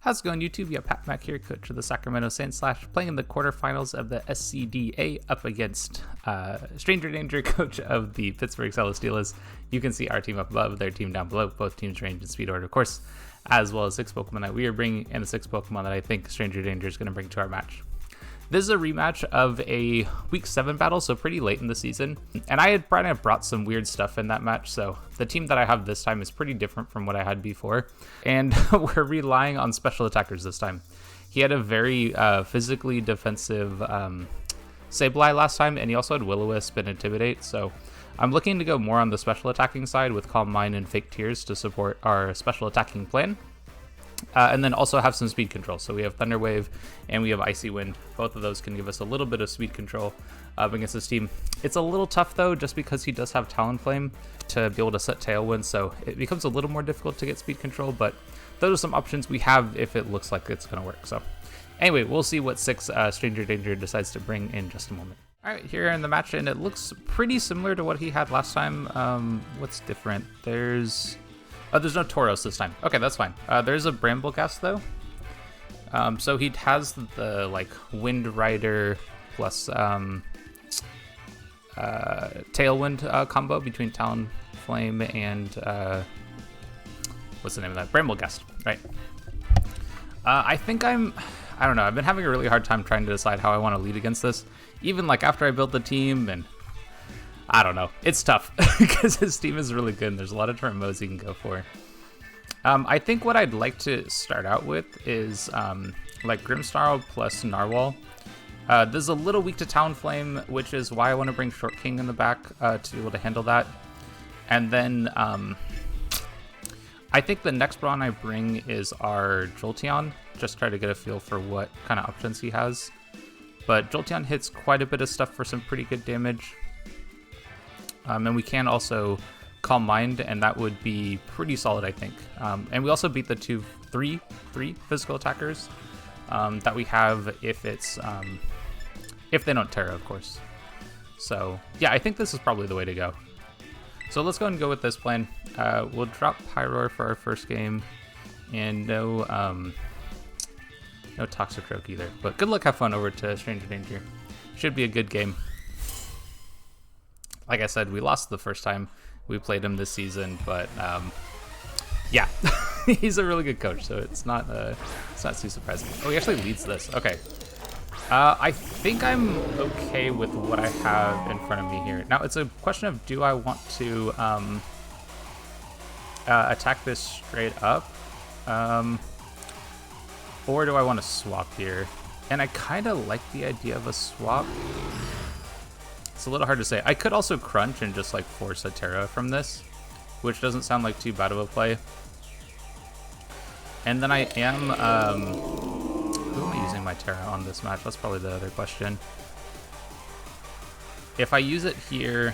How's it going, YouTube? Yeah, Pat Mac here, coach of the Sacramento Sandslash, playing in the quarterfinals of the SCDA up against StrangerDanger, coach of the Pittsburgh Celesteelas. You can see our team up above, their team down below, both teams range and speed order, of course, as well as 6 Pokemon that we are bringing and the 6 Pokemon that I think StrangerDanger is going to bring to our match. This is a rematch of a Week 7 battle, so pretty late in the season. And I had kind of brought some weird stuff in that match, so the team that I have this time is pretty different from what I had before. And we're relying on special attackers this time. He had a very physically defensive Sableye last time, and he also had Will-O-Wisp and Intimidate, so I'm looking to go more on the special attacking side with Calm Mind and Fake Tears to support our special attacking plan. And then also have some speed control. So we have Thunder Wave and we have Icy Wind. Both of those can give us a little bit of speed control against this team. It's a little tough though, just because he does have Talonflame to be able to set Tailwind. So it becomes a little more difficult to get speed control, but those are some options we have if it looks like it's going to work. So anyway, we'll see what 6 StrangerDanger decides to bring in just a moment. All right, here in the match, and it looks pretty similar to what he had last time. What's different? There's no Tauros this time. Okay, that's fine. There's a Brambleghast though. So he has the like Wind Rider plus Tailwind combo between Talonflame and what's the name of that? Brambleghast, right? I think I don't know. I've been having a really hard time trying to decide how I want to lead against this. Even like after I built the team, and I don't know. It's tough because his team is really good and there's a lot of different modes he can go for. I think what I'd like to start out with is like Grimmsnarl plus Narwhal. This is a little weak to Talonflame, which is why I want to bring Short King in the back to be able to handle that. And then I think the next Brawn I bring is our Jolteon. Just try to get a feel for what kind of options he has. But Jolteon hits quite a bit of stuff for some pretty good damage. And we can also Calm Mind, and that would be pretty solid, I think. And we also beat the three physical attackers that we have if it's if they don't Terra, of course. So yeah, I think this is probably the way to go. So let's go and go with this plan. We'll drop Pyroar for our first game, and no Toxicroak either. But good luck, have fun over to StrangerDanger. Should be a good game. Like I said, we lost the first time we played him this season, but yeah, he's a really good coach, so it's not too surprising. Oh, he actually leads this. Okay. I think I'm okay with what I have in front of me here. Now, it's a question of, do I want to attack this straight up? Or do I want to swap here? And I kind of like the idea of a swap. It's a little hard to say. I could also crunch and just like force a Terra from this, which doesn't sound like too bad of a play. And then I am, who am I using my Terra on this match? That's probably the other question. If I use it here,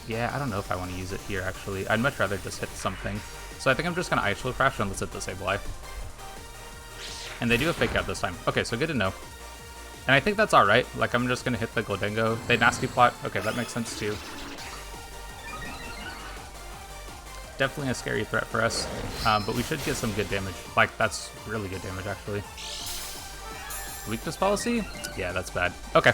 yeah, I don't know if I want to use it here actually. I'd much rather just hit something. So I think I'm just going to Ice Shield Crash and let's hit the Sableye. And they do a Fake Out this time. Okay, so good to know. And I think that's alright. Like, I'm just going to hit the Goldengo. They Nasty Plot. Okay, that makes sense too. Definitely a scary threat for us. But we should get some good damage. Like, that's really good damage, actually. Weakness Policy? Yeah, that's bad. Okay.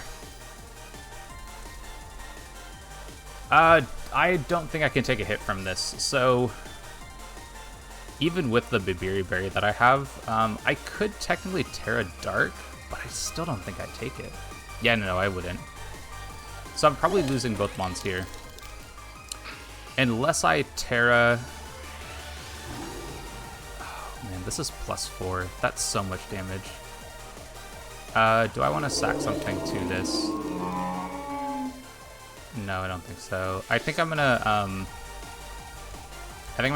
I don't think I can take a hit from this. So, even with the Bibiri Berry that I have, I could technically Terra Dark, but I still don't think I'd take it. Yeah, no, I wouldn't. So I'm probably losing both mons here. Unless I Terra... Oh, man, this is +4. That's so much damage. Do I want to sack something to this? No, I don't think so. I think I'm gonna,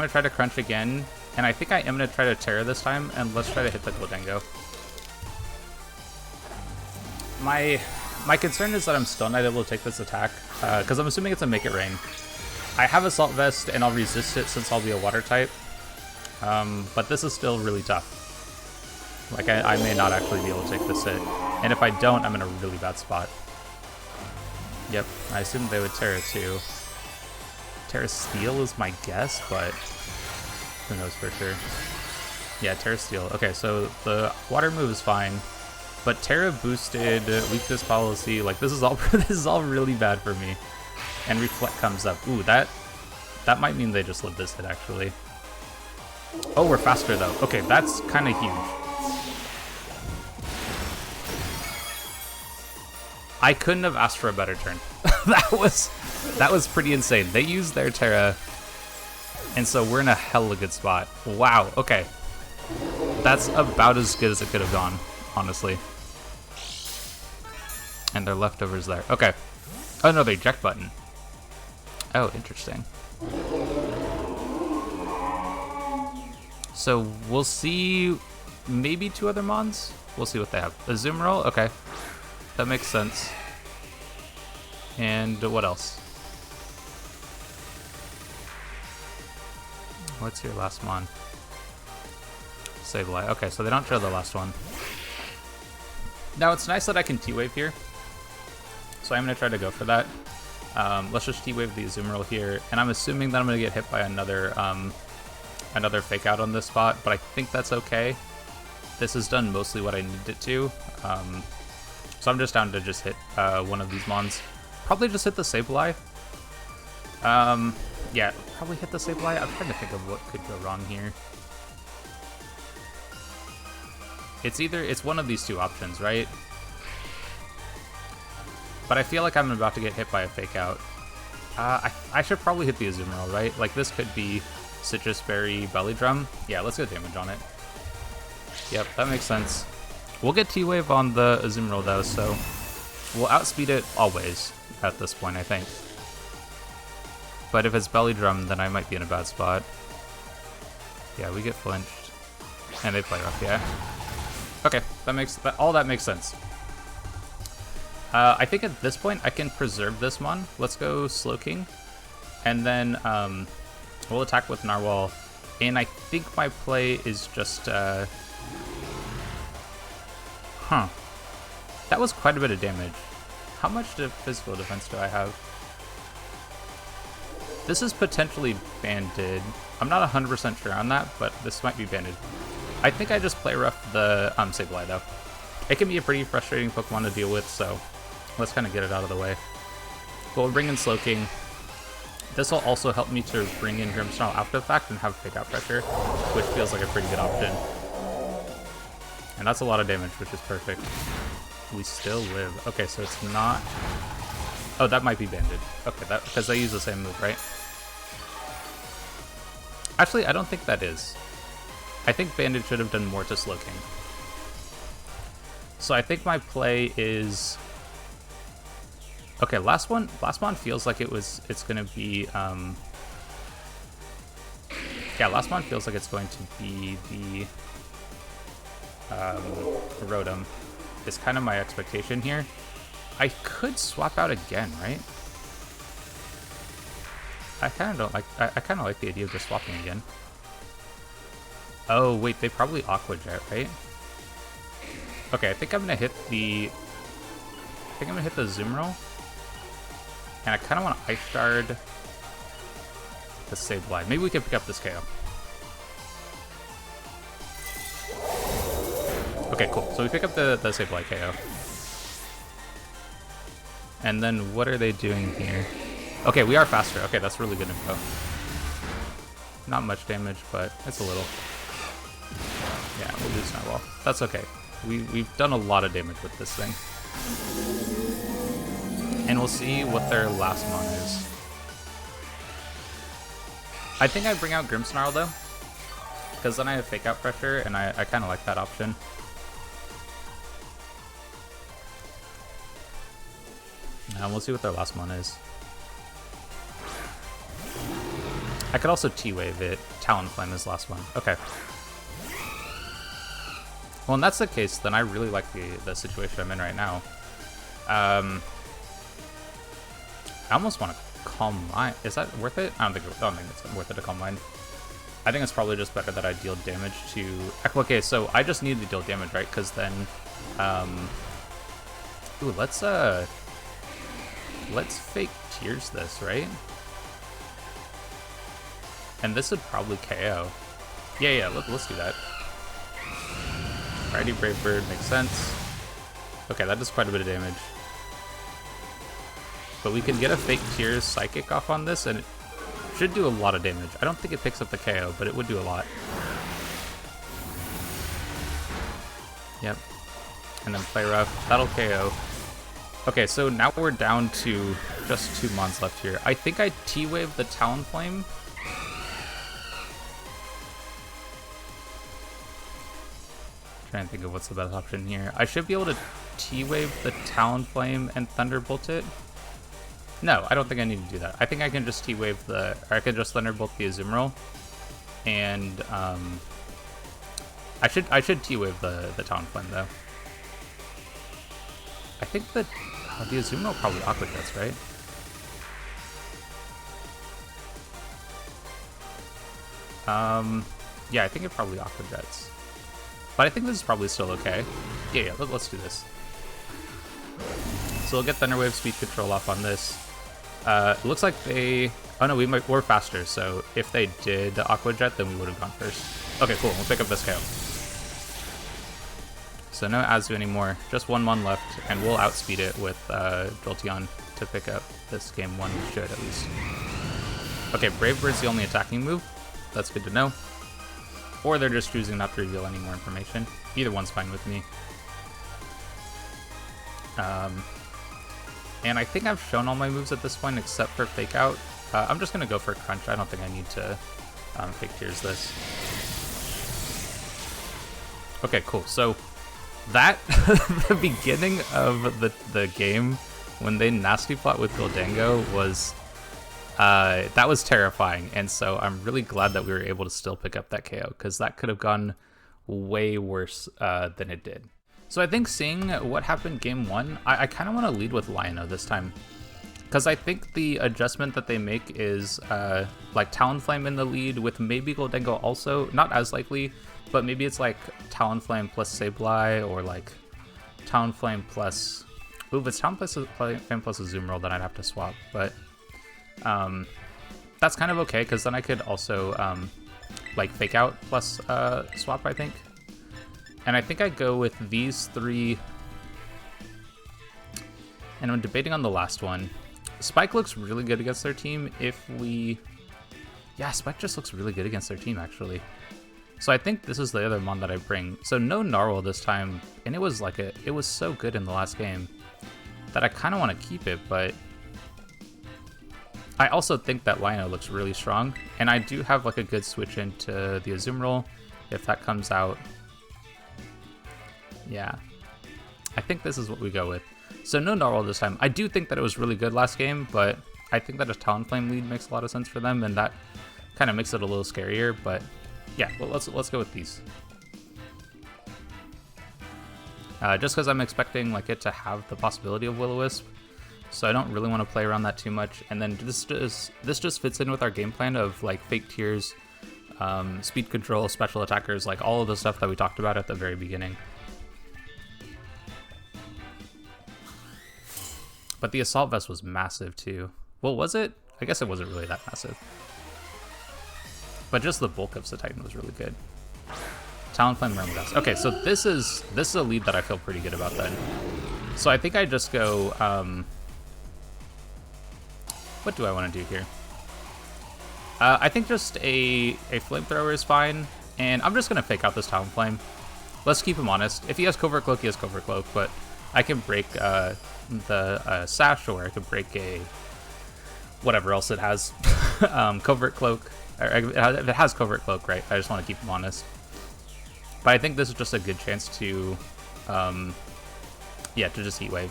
try to crunch again. And I think I am gonna try to Terra this time, and let's try to hit the Goldengo. My concern is that I'm still not able to take this attack, because I'm assuming it's a Make It Rain. I have Assault Vest, and I'll resist it since I'll be a Water type, but this is still really tough. Like, I may not actually be able to take this hit, and if I don't, I'm in a really bad spot. Yep, I assumed they would Terra too. Terra Steel is my guess, but who knows for sure. Yeah, Terra Steel. Okay, so the water move is fine, but Terra boosted weakness policy. Like this is all this is all really bad for me. And Reflect comes up. Ooh, that might mean they just live this hit actually. Oh, we're faster though. Okay, that's kind of huge. I couldn't have asked for a better turn. that was pretty insane. They used their Terra, and so we're in a hella good spot. Wow. Okay. That's about as good as it could have gone, honestly. And their leftovers there. Okay. Oh no, they eject button. Oh, interesting. So we'll see maybe 2 other mons. We'll see what they have. A zoom roll? Okay. That makes sense. And what else? What's your last mon? Sableye. Okay, so they don't show the last one. Now it's nice that I can T-Wave here. So I'm going to try to go for that. Let's just T-Wave the Azumarill here. And I'm assuming that I'm going to get hit by another Fake Out on this spot, but I think that's okay. This has done mostly what I need it to. So I'm just down to just hit one of these mons. Probably just hit the Sableye. Yeah, probably hit the Sableye. I'm trying to think of what could go wrong here. It's one of these 2 options, right? But I feel like I'm about to get hit by a Fake Out. I should probably hit the Azumarill, right? Like this could be Citrus Berry Belly Drum. Yeah, let's go damage on it. Yep, that makes sense. We'll get T-Wave on the Azumarill though, so we'll outspeed it always at this point, I think. But if it's Belly Drum, then I might be in a bad spot. Yeah, we get flinched. And they play rough, yeah. Okay, all that makes sense. I think at this point I can preserve this mon. Let's go Slowking. And then we'll attack with Narwhal. And I think my play is just... That was quite a bit of damage. How much physical defense do I have? This is potentially banded. I'm not 100% sure on that, but this might be banded. I think I just play rough the Sableye though. It can be a pretty frustrating Pokemon to deal with, so let's kind of get it out of the way. But we'll bring in Slowking. This will also help me to bring in Grimmsnarl after the fact and have Fake Out pressure, which feels like a pretty good option. And that's a lot of damage, which is perfect. We still live. Okay, so it's not... Oh, that might be banded. Okay, that because they use the same move, right? Actually, I don't think that is. I think banded should have done more to Slowking. So I think my play is... Okay, last one feels like it's gonna be yeah, last one feels like it's going to be the Rotom. Is kind of my expectation here. I could swap out again, right? I kind of don't like. I kind of like the idea of just swapping again. Oh wait, they probably Aqua Jet, right? Okay, I think I'm gonna hit the. I think I'm gonna hit the Azumarill. And I kind of want to Ice Shard the Sableye. Maybe we can pick up this KO. Okay, cool. So we pick up the Sableye KO. And then what are they doing here? Okay, we are faster. Okay, that's really good info. Not much damage, but it's a little. Yeah, we'll lose Narwhal. That's okay. We've done a lot of damage with this thing. And we'll see what their last mon is. I think I bring out Grimmsnarl though, because then I have Fake Out pressure, and I kind of like that option. And we'll see what their last mon is. I could also T-Wave it. Talonflame is last one. Okay. Well, and that's the case, then I really like the situation I'm in right now. I almost want to Calm Mind. Is that worth it? I don't think it's worth it to Calm Mind. I think it's probably just better that I deal damage to... Okay, so I just need to deal damage, right? Because then... Ooh, let's fake Tears this, right? And this would probably KO. Yeah, let's do that. Alrighty, Brave Bird makes sense. Okay, that does quite a bit of damage. But we can get a Fake Tears Psychic off on this, and it should do a lot of damage. I don't think it picks up the KO, but it would do a lot. Yep. And then Play Rough. That'll KO. Okay, so now we're down to just 2 mons left here. I think I T-Wave the Talonflame. Trying to think of what's the best option here. I should be able to T-Wave the Talonflame and Thunderbolt it. No, I don't think I need to do that. I think I can just T-Wave the, or I can just Thunderbolt the Azumarill, and I should T-Wave the Talonflame though. I think that the Azumarill probably Aqua Jets, right? Yeah, I think it probably Aqua Jets. But I think this is probably still okay. Yeah, let's do this. So we'll get Thunderwave speed control off on this. It looks like they... Oh no, we're faster, so if they did Aqua Jet, then we would have gone first. Okay, cool, we'll pick up this KO. So no Azu anymore, just 1 mon left, and we'll outspeed it with Jolteon to pick up this game 1, we should at least. Okay, Brave Bird's the only attacking move. That's good to know. Or they're just choosing not to reveal any more information. Either one's fine with me. And I think I've shown all my moves at this point except for Fake Out. I'm just going to go for Crunch. I don't think I need to Fake Tears this. Okay, cool. So that, the beginning of the game, when they Nasty Plot with Goldango was... that was terrifying, and so I'm really glad that we were able to still pick up that KO, because that could have gone way worse than it did. So I think seeing what happened game 1, I kind of want to lead with Lionel this time, because I think the adjustment that they make is like Talonflame in the lead with maybe Goldango also, not as likely, but maybe it's like Talonflame plus Sableye, or like Talonflame plus... Ooh, if it's Talonflame plus Azumarill, then I'd have to swap, but... that's kind of okay, because then I could also like Fake Out plus swap, I think. And I think I go with these 3, and I'm debating on the last one. Spike looks really good against their team if we... Yeah, Spike just looks really good against their team, actually. So I think this is the other mon that I bring. So no Narwhal this time, and it was like it was so good in the last game that I kind of want to keep it, but... I also think that Lionel looks really strong, and I do have like a good switch into the Azumarill if that comes out. Yeah, I think this is what we go with. So no Narwhal this time. I do think that it was really good last game, but I think that a Talonflame lead makes a lot of sense for them, and that kind of makes it a little scarier. But yeah, well, let's go with these. Just because I'm expecting like it to have the possibility of Will-O-Wisp. So I don't really want to play around that too much. And then this just fits in with our game plan of like Fake Tears, speed control, special attackers, like all of the stuff that we talked about at the very beginning. But the Assault Vest was massive too. Well, was it? I guess it wasn't really that massive. But just the bulk of Titan was really good. Talonflame Myrmidon. Okay, so this is a lead that I feel pretty good about then. So I think I just go... what do I want to do here? I think just a Flamethrower is fine, and I'm just going to Fake Out this Talonflame. Let's keep him honest. If he has Covert Cloak, he has Covert Cloak, but I can break the Sash, or I could break a... whatever else it has. Covert Cloak. Or if it has Covert Cloak, right? I just want to keep him honest. But I think this is just a good chance to... yeah, to just Heat Wave.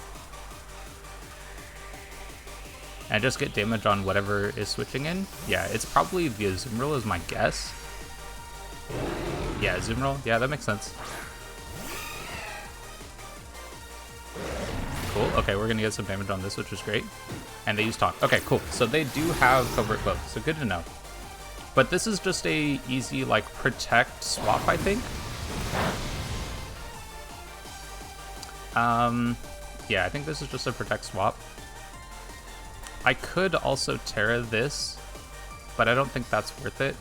And just get damage on whatever is switching in. Yeah, it's probably the Azumarill is my guess. Yeah, Azumarill. Yeah, that makes sense. Cool. Okay, we're going to get some damage on this, which is great. And they use Talk. Okay, cool. So they do have Covert Cloak, so good to know. But this is just a easy, like, protect swap, I think. Yeah, I think this is just a protect swap. I could also Terra this, but I don't think that's worth it.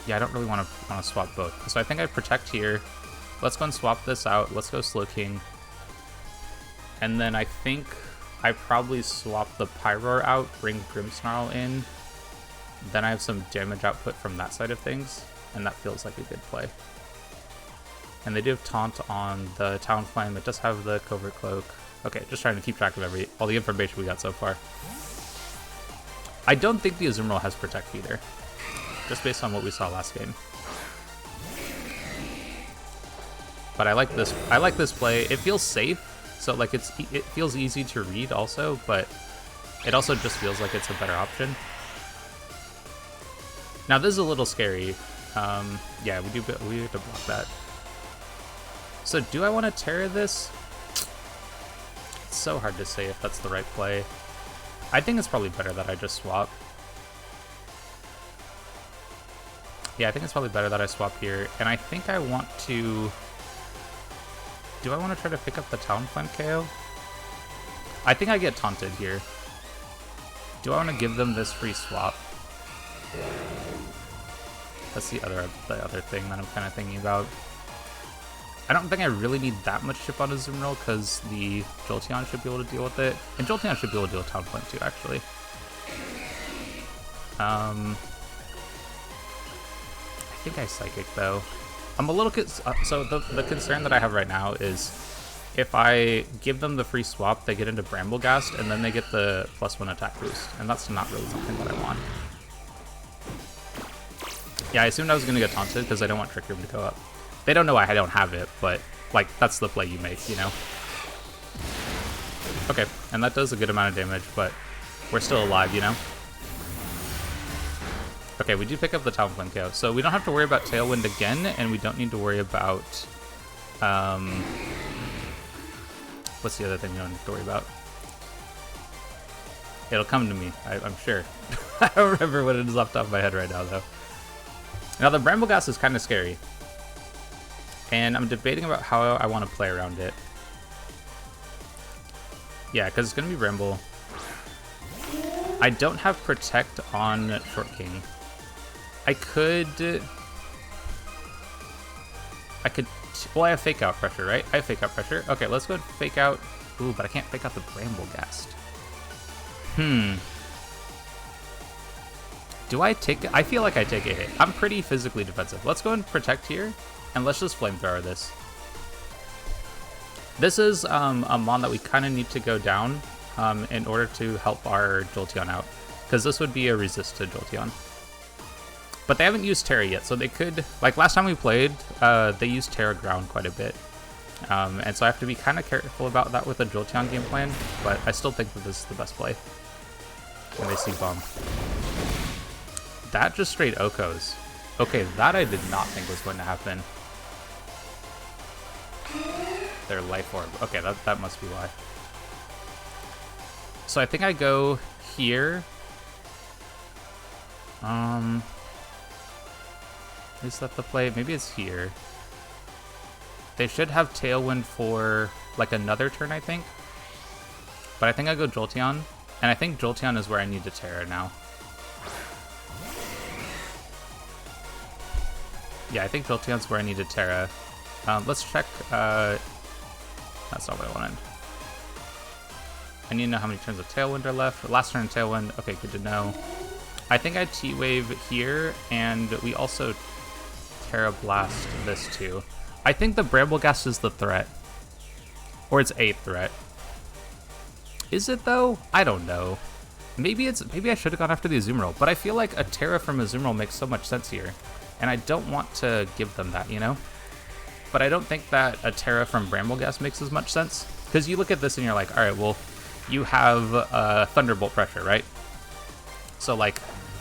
Yeah, I don't really want to swap both. So I think I protect here. Let's go and swap this out. Let's go Slowking. And then I think I probably swap the Pyroar out, bring Grimmsnarl in. Then I have some damage output from that side of things, and that feels like a good play. And they do have Taunt on the Talonflame. It does have the Covert Cloak. Okay, just trying to keep track of all the information we got so far. I don't think the Azumarill has Protect either, just based on what we saw last game. But I like this. I like this play. It feels safe, so like it feels easy to read also, but it also just feels like it's a better option. Now this is a little scary. Yeah, we have to block that. So do I want to Terra this? It's so hard to say if that's the right play. I think it's probably better that I just swap. Yeah, I think it's probably better that I swap here. And I think I want to... Do I want to try to pick up the Talonflame KO? I think I get taunted here. Do I want to give them this free swap? That's the other thing that I'm kind of thinking about. I don't think I really need that much chip on a Azumarill because the Jolteon should be able to deal with it. And Jolteon should be able to deal with Talonflame too, actually. I think I Psychic though. I'm a little so the concern that I have right now is if I give them the free swap, they get into Bramblegast and then they get the +1 attack boost, and that's not really something that I want. Yeah, I assumed I was gonna get taunted because I don't want Trick Room to go up. They don't know I don't have it, but like that's the play you make, you know? Okay, and that does a good amount of damage, but we're still alive, you know? Okay, we do pick up the Talonflame KO, so we don't have to worry about Tailwind again, and we don't need to worry about, what's the other thing we don't have to worry about? It'll come to me, I'm sure. I don't remember what it is off the top of my head right now, though. Now, the Bramblegast is kind of scary, and I'm debating about how I want to play around it. Yeah, because it's going to be Bramble. I don't have Protect on Short King. I could, well, I have Fake Out Pressure, right? I have Fake Out Pressure. Okay, let's go Fake Out. Ooh, but I can't Fake Out the Bramblegast. Do I take, I feel like I take a hit. I'm pretty physically defensive. Let's go and Protect here, and let's just Flamethrower this. This is a mon that we kind of need to go down in order to help our Jolteon out, because this would be a resist to Jolteon. But they haven't used Terra yet, so they could, like last time we played, they used Terra Ground quite a bit. And so I have to be kind of careful about that with the Jolteon game plan, but I still think that this is the best play. And they see Bomb. That just straight Okos. Okay, that I did not think was going to happen. Their Life Orb. Okay, that must be why. So I think I go here. Is that the play? Maybe it's here. They should have Tailwind for like another turn, I think. But I think I go Jolteon, and I think Jolteon is where I need to Terra now. Yeah, I think Jolteon's where I need to Terra. Let's check. That's not what I wanted. I need to know how many turns of Tailwind are left. Last turn Tailwind. Okay, good to know. I think I T-Wave here, and we also Terra Blast this too. I think the Bramblegast is the threat. Or it's a threat. Is it though? I don't know. Maybe I should have gone after the Azumarill, but I feel like a Terra from Azumarill makes so much sense here. And I don't want to give them that, you know? But I don't think that a Terra from Bramblegast makes as much sense. Because you look at this and you're like, alright, well, you have Thunderbolt Pressure, right? So like,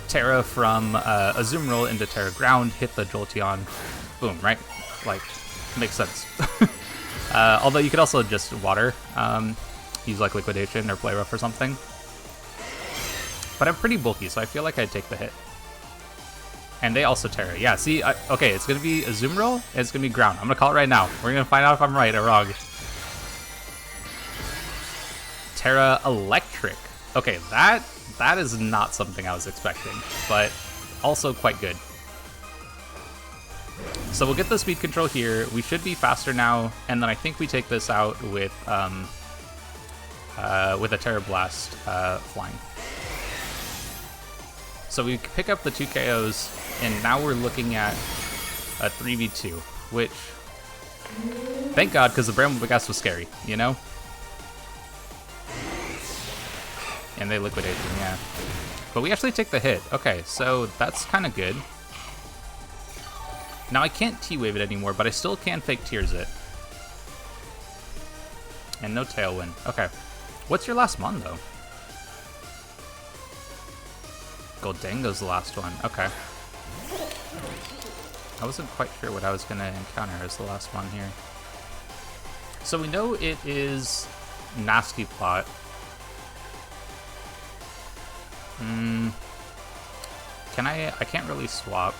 Terra from Azumarill into Terra Ground, hit the Jolteon, boom, right? Like, makes sense. Although you could also just Water, use like Liquidation or Play Rough or something. But I'm pretty bulky, so I feel like I'd take the hit. And they also Terra. Yeah, see, okay, it's going to be Azumarill, and it's going to be Ground. I'm going to call it right now. We're going to find out if I'm right or wrong. Terra Electric. Okay, that is not something I was expecting, but also quite good. So we'll get the speed control here. We should be faster now, and then I think we take this out with a Terra Blast flying. So we pick up the 2 KOs, and now we're looking at a 3v2, which, thank God, because the Bramblebast was scary, you know? And they liquidate them, yeah. But we actually take the hit. Okay, so that's kind of good. Now I can't T-Wave it anymore, but I still can Fake Tears it. And no Tailwind. Okay. What's your last mon, though? Goldango's the last one. Okay. I wasn't quite sure what I was going to encounter as the last one here. So we know it is Nasty Plot. Can I can't really swap.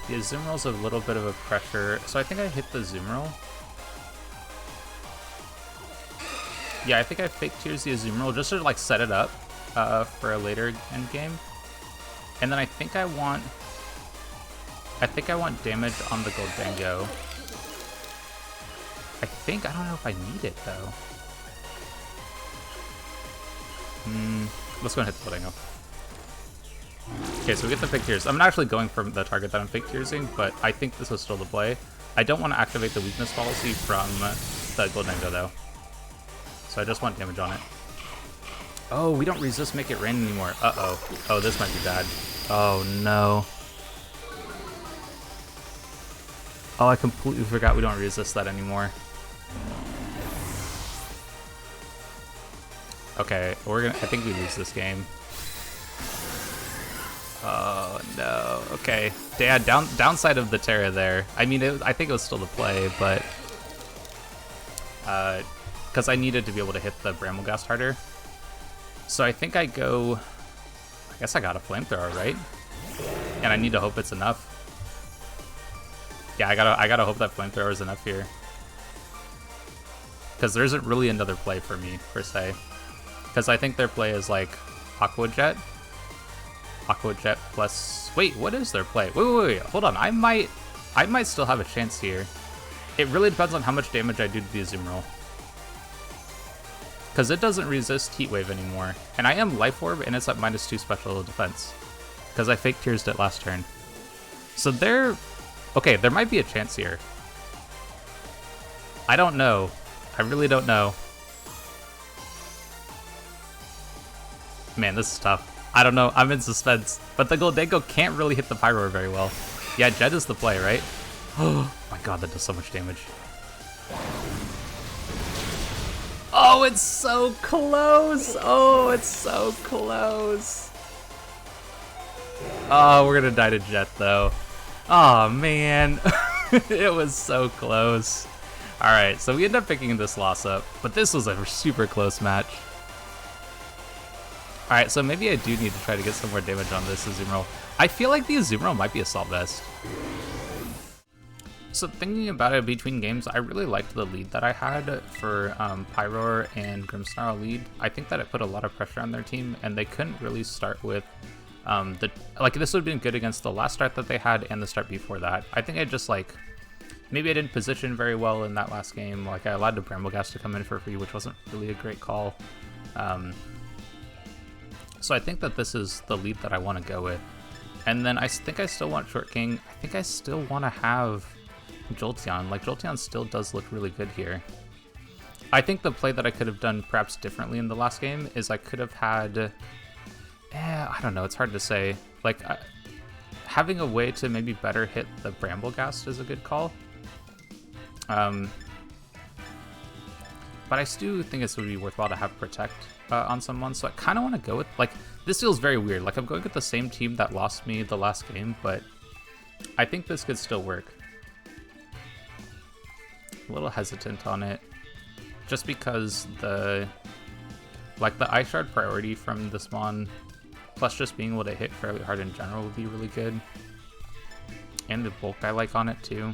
The Azumarill's a little bit of a pressure, so I think I hit the Azumarill. Yeah, I think I Fake Tears the Azumarill just to like set it up for a later end game. And then I think I want damage on the Goldango. I don't know if I need it though. Let's go and hit the Goldango. Okay, so we get the Fake Tears. I'm not actually going for the target that I'm Fake Tearsing, but I think this was still the play. I don't want to activate the weakness policy from the Goldango though. So I just want damage on it. Oh, we don't resist Make It Rain anymore. Uh-oh. Oh, this might be bad. Oh, no. Oh, I completely forgot we don't resist that anymore. Okay, I think we lose this game. Oh, no. Okay. Yeah, downside of the Terra there. I mean, I think it was still the play, but... because I needed to be able to hit the Bramblebast harder. So I think I go... I guess I got a Flamethrower, right? And I need to hope it's enough. Yeah, I gotta hope that Flamethrower is enough here. Because there isn't really another play for me, per se. Because I think their play is like Aqua Jet. Aqua Jet plus... Wait, what is their play? Wait, hold on. I might still have a chance here. It really depends on how much damage I do to the Azumarill. Because it doesn't resist Heat Wave anymore. And I am Life Orb, and it's at -2 special defense. Because I Fake Tearsed it last turn. So okay, there might be a chance here. I don't know. I really don't know. Man, this is tough. I don't know. I'm in suspense. But the Goldango can't really hit the Pyroar very well. Yeah, Jet is the play, right? Oh my god, that does so much damage. Oh, it's so close! Oh, it's so close! Oh, we're gonna die to Jet, though. Oh, man. It was so close. Alright, so we end up picking this loss up, but this was a super close match. Alright, so maybe I do need to try to get some more damage on this Azumarill. I feel like the Azumarill might be Assault Vest. So thinking about it between games, I really liked the lead that I had for Pyroar and Grimmsnarl lead. I think that it put a lot of pressure on their team, and they couldn't really start with this would have been good against the last start that they had and the start before that. I think I just maybe I didn't position very well in that last game. Like I allowed the Bramblebast to come in for free, which wasn't really a great call. So I think that this is the lead that I want to go with. And then I think I still want Short King. I think I still want to have Jolteon. Like, Jolteon still does look really good here. I think the play that I could have done perhaps differently in the last game is I could have had... I don't know, it's hard to say. Like, having a way to maybe better hit the Bramblebast is a good call. But I still think this would be worthwhile to have Protect on someone, so I kind of want to go with, this feels very weird. Like, I'm going with the same team that lost me the last game, but I think this could still work. A little hesitant on it, just because the Ice Shard priority from this mon, plus just being able to hit fairly hard in general would be really good. And the bulk I like on it too.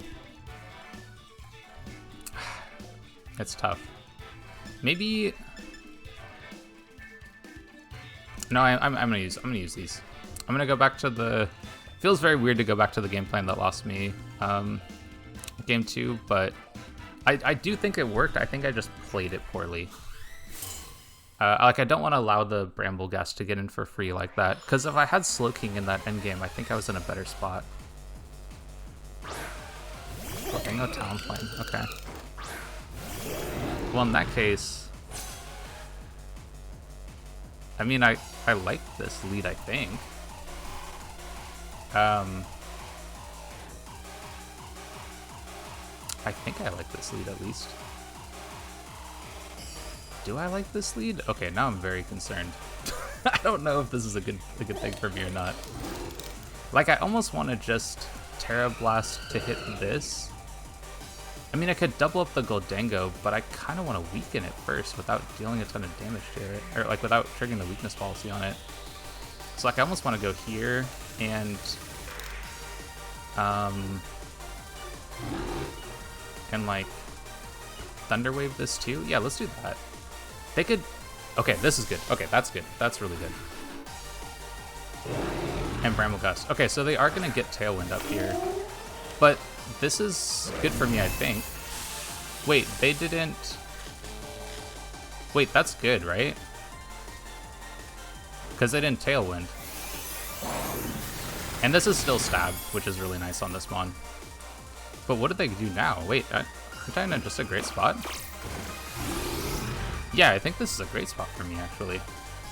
It's tough. Maybe... No, I'm gonna use these. I'm gonna go back to the... Feels very weird to go back to the game plan that lost me game 2, but I do think it worked. I think I just played it poorly. Like, I don't want to allow the Bramble Gas to get in for free like that, because if I had Slowking in that endgame, I think I was in a better spot. Okay, no Talonflame. Okay. Well, in that case... I mean, I like this lead, I think. I think I like this lead, at least. Do I like this lead? Okay, now I'm very concerned. I don't know if this is a good thing for me or not. Like, I almost want to just Terra Blast to hit this. I mean, I could double up the Goldango, but I kind of want to weaken it first without dealing a ton of damage to it. Or, like, without triggering the weakness policy on it. So, like, I almost want to go here and... like, Thunder Wave this too? Yeah, let's do that. They could... Okay, this is good. Okay, that's good. That's really good. And Bramble Gust. Okay, so they are going to get Tailwind up here. But this is good for me, I think. Wait, they didn't... Wait, that's good, right? Because they didn't Tailwind. And this is still Stab, which is really nice on this mon. But what did they do now? Wait, aren't I in just a great spot? Yeah, I think this is a great spot for me, actually.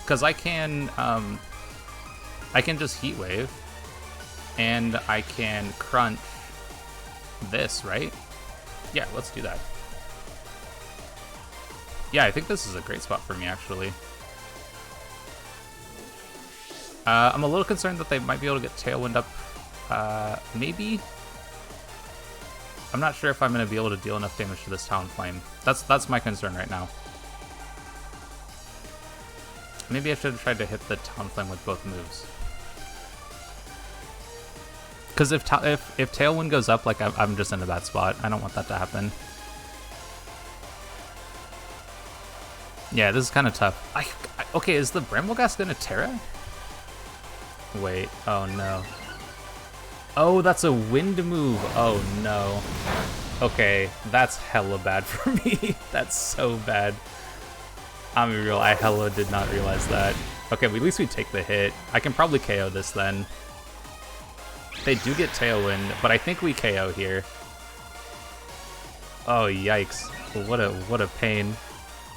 Because I can just Heat Wave, and I can Crunch this, right? Yeah, let's do that. Yeah, I think this is a great spot for me, actually. I'm a little concerned that they might be able to get Tailwind up, maybe? I'm not sure if I'm going to be able to deal enough damage to this Talonflame. That's my concern right now. Maybe I should have tried to hit the Talonflame with both moves. Because if Tailwind goes up, like, I'm just in a bad spot. I don't want that to happen. Yeah, this is kind of tough. Okay, is the Brambleghast going to Terra? Wait, oh no. Oh, that's a wind move. Oh no. Okay, that's hella bad for me. That's so bad. I'm real, I hella did not realize that. Okay, at least we take the hit. I can probably KO this then. They do get Tailwind, but I think we KO here. Oh, yikes. What a pain.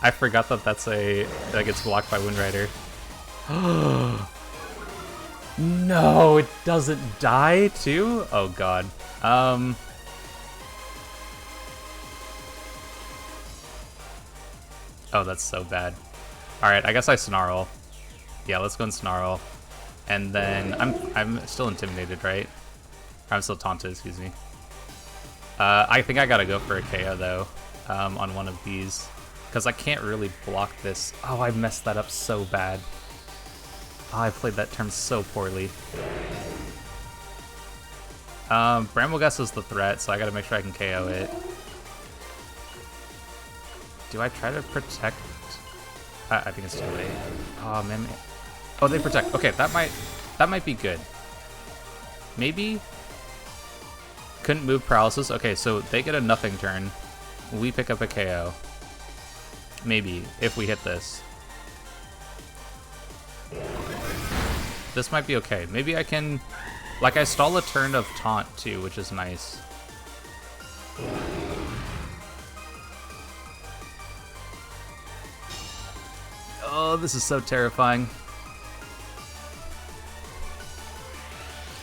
I forgot that that gets blocked by Wind Rider. No, it doesn't die too? Oh god. Oh, that's so bad. Alright, I guess I Snarl. Yeah, let's go and Snarl. And then I'm still intimidated, right? I'm still taunted, excuse me. I think I gotta go for a KO though, on one of these. Because I can't really block this. Oh, I messed that up so bad. Oh, I played that term so poorly. Brambleghast is the threat, so I gotta make sure I can KO it. Do I try to protect? I think it's too late. Oh man. Oh, they protect. Okay, that might be good. Maybe. Couldn't move paralysis. Okay, so they get a nothing turn. We pick up a KO. Maybe if we hit this. This might be okay. Maybe I can... Like, I stall a turn of Taunt, too, which is nice. Oh, this is so terrifying.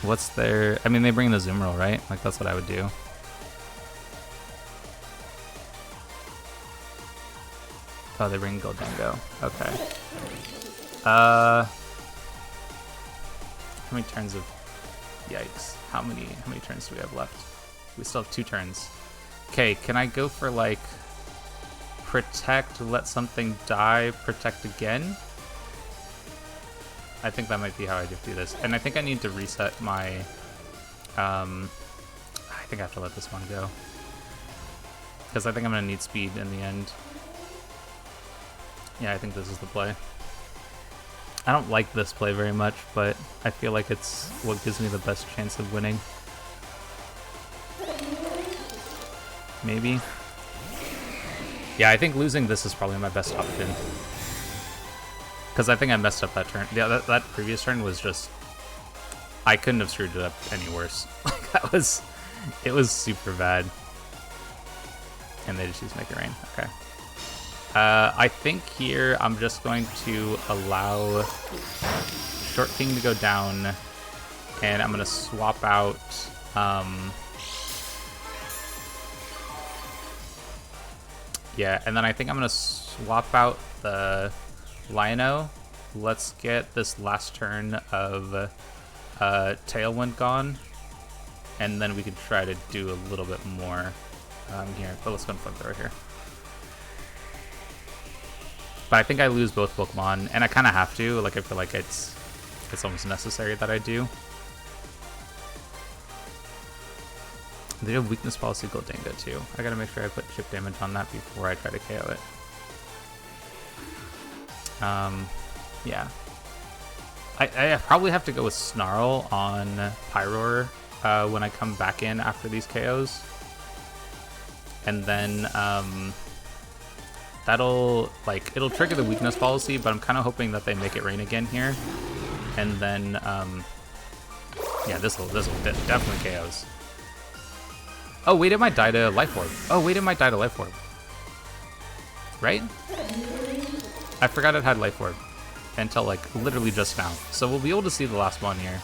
What's their... I mean, they bring the Zoomerl, right? Like, that's what I would do. Oh, they bring Goldango. Okay. How many turns of... Yikes. How many turns do we have left? We still have 2 turns. Okay, can I go for, like... Protect, let something die, protect again? I think that might be how I do this. And I think I need to reset my... I think I have to let this one go. Because I think I'm going to need speed in the end. Yeah, I think this is the play. I don't like this play very much, but I feel like it's what gives me the best chance of winning. Maybe. Yeah, I think losing this is probably my best option. Because I think I messed up that turn. Yeah, that previous turn was just... I couldn't have screwed it up any worse. Like, it was super bad. And they just use Make It Rain. Okay. I think here I'm just going to allow Short King to go down, and I'm going to swap out yeah, and then I think I'm going to swap out the Lino. Let's get this last turn of Tailwind gone, and then we can try to do a little bit more here. But let's go and Flamethrower here. But I think I lose both Pokemon, and I kind of have to. Like, I feel like it's almost necessary that I do. They have Weakness Policy Goldenga too. I gotta make sure I put chip damage on that before I try to KO it. Yeah. I probably have to go with Snarl on Pyroar when I come back in after these KOs. And then, it'll trigger the Weakness Policy, but I'm kind of hoping that they Make It Rain again here. And then, yeah, this'll definitely KOs. Oh, wait, it might die to Life Orb. Oh, wait, it might die to Life Orb. Right? I forgot it had Life Orb until, like, literally just now. So we'll be able to see the last one here.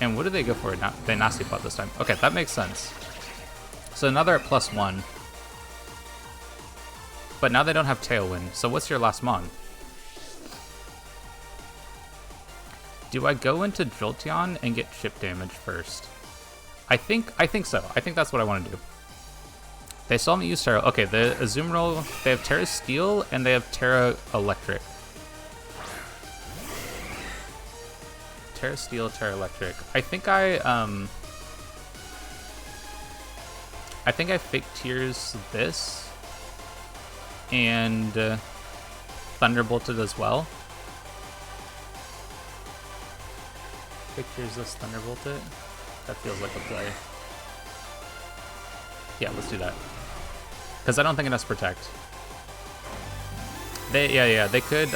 And what do they go for? They Nasty Plot this time. Okay, that makes sense. So now they're at +1. But now they don't have Tailwind. So what's your last Mon? Do I go into Jolteon and get chip damage first? I think so. I think that's what I want to do. They saw me use Terra. Okay, the Azumarill, they have Terra Steel and they have Terra Electric. Terra Steel, Terra Electric. I think I Fake Tears this and Thunderbolted as well. Fake Tears this, Thunderbolted. That feels like a play. Yeah, let's do that. Because I don't think it has Protect. They could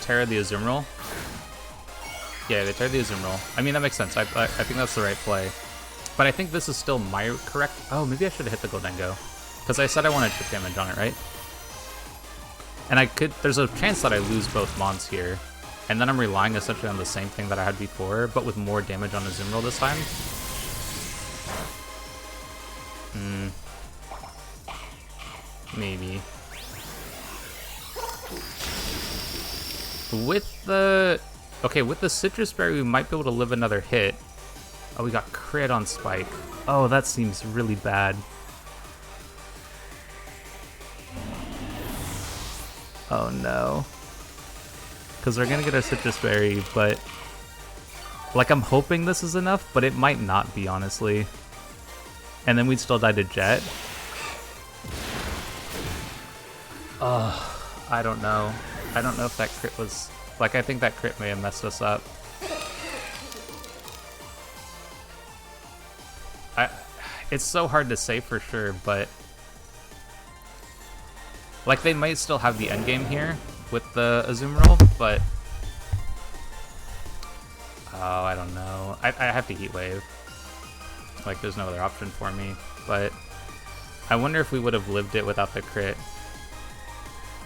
Terra the Azumarill. Yeah, they Terra the Azumarill. I mean, that makes sense. I think that's the right play. But I think this is still my correct... Oh, maybe I should have hit the Goldengo. Because I said I wanted chip damage on it, right? And there's a chance that I lose both Mons here. And then I'm relying essentially on the same thing that I had before, but with more damage on Azumarill this time. Maybe. With the Citrus Berry, we might be able to live another hit. Oh, we got crit on Spike. Oh, that seems really bad. Oh no. Because we're gonna get our Citrus Berry, but like I'm hoping this is enough, but it might not be, honestly. And then we'd still die to Jet. I don't know. I don't know if that crit was... Like, I think that crit may have messed us up. It's so hard to say for sure, but... Like, they might still have the endgame here with the Azumarill, but... Oh, I don't know. I have to Heat Wave. Like, there's no other option for me, but... I wonder if we would have lived it without the crit.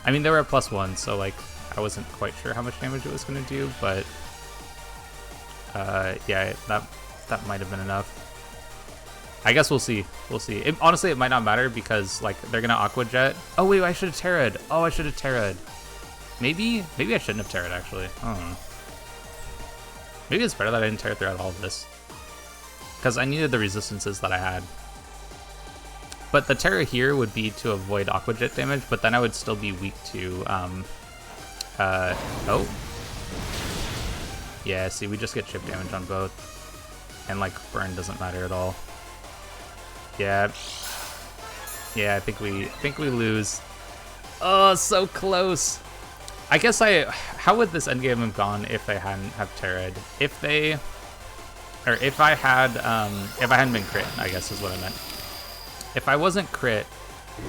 I mean, they were at +1, so, like, I wasn't quite sure how much damage it was going to do, but... yeah, that might have been enough. I guess we'll see. We'll see. Honestly, it might not matter because, like, they're going to Aqua Jet. Oh, wait, I should have Terra'd. Oh, I should have Terra'd. Maybe I shouldn't have Terra'd, actually. I don't know. Maybe it's better that I didn't Terra throughout all of this. Because I needed the resistances that I had. But the Terra here would be to avoid Aqua Jet damage, but then I would still be weak to, oh. Yeah, see, we just get chip damage on both. And, like, burn doesn't matter at all. Yeah. Yeah, I think we lose. Oh, so close. I guess how would this endgame have gone if they hadn't have Terrid? If I hadn't been crit, I guess is what I meant. If I wasn't crit,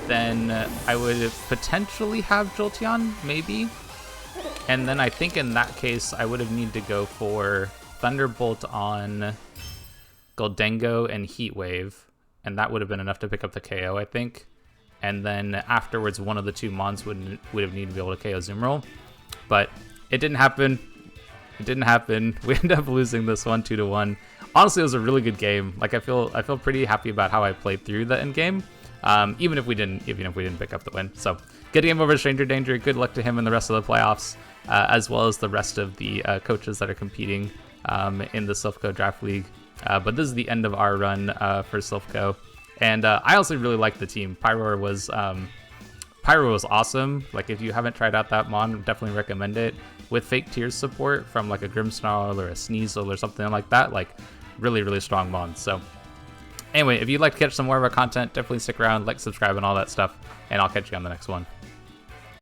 then I would potentially have Jolteon, maybe. And then I think in that case, I would have needed to go for Thunderbolt on Goldengo and Heat Wave, and that would have been enough to pick up the KO, I think. And then afterwards, one of the two Mons would have needed to be able to KO Zoomerl. But it didn't happen. It didn't happen. We ended up losing this one 2-1. Honestly, it was a really good game. Like I feel pretty happy about how I played through the end game. Even if we didn't pick up the win. So good game over StrangerDanger. Good luck to him in the rest of the playoffs, as well as the rest of the coaches that are competing in the Silph Co Draft League. But this is the end of our run for Silph Co. And I also really liked the team. Pyroar was awesome. Like if you haven't tried out that Mon, definitely recommend it. With Fake Tears support from like a Grimmsnarl or a Sneasel or something like that, like really, really strong Mon. So anyway, if you'd like to catch some more of our content, definitely stick around, like, subscribe, and all that stuff. And I'll catch you on the next one.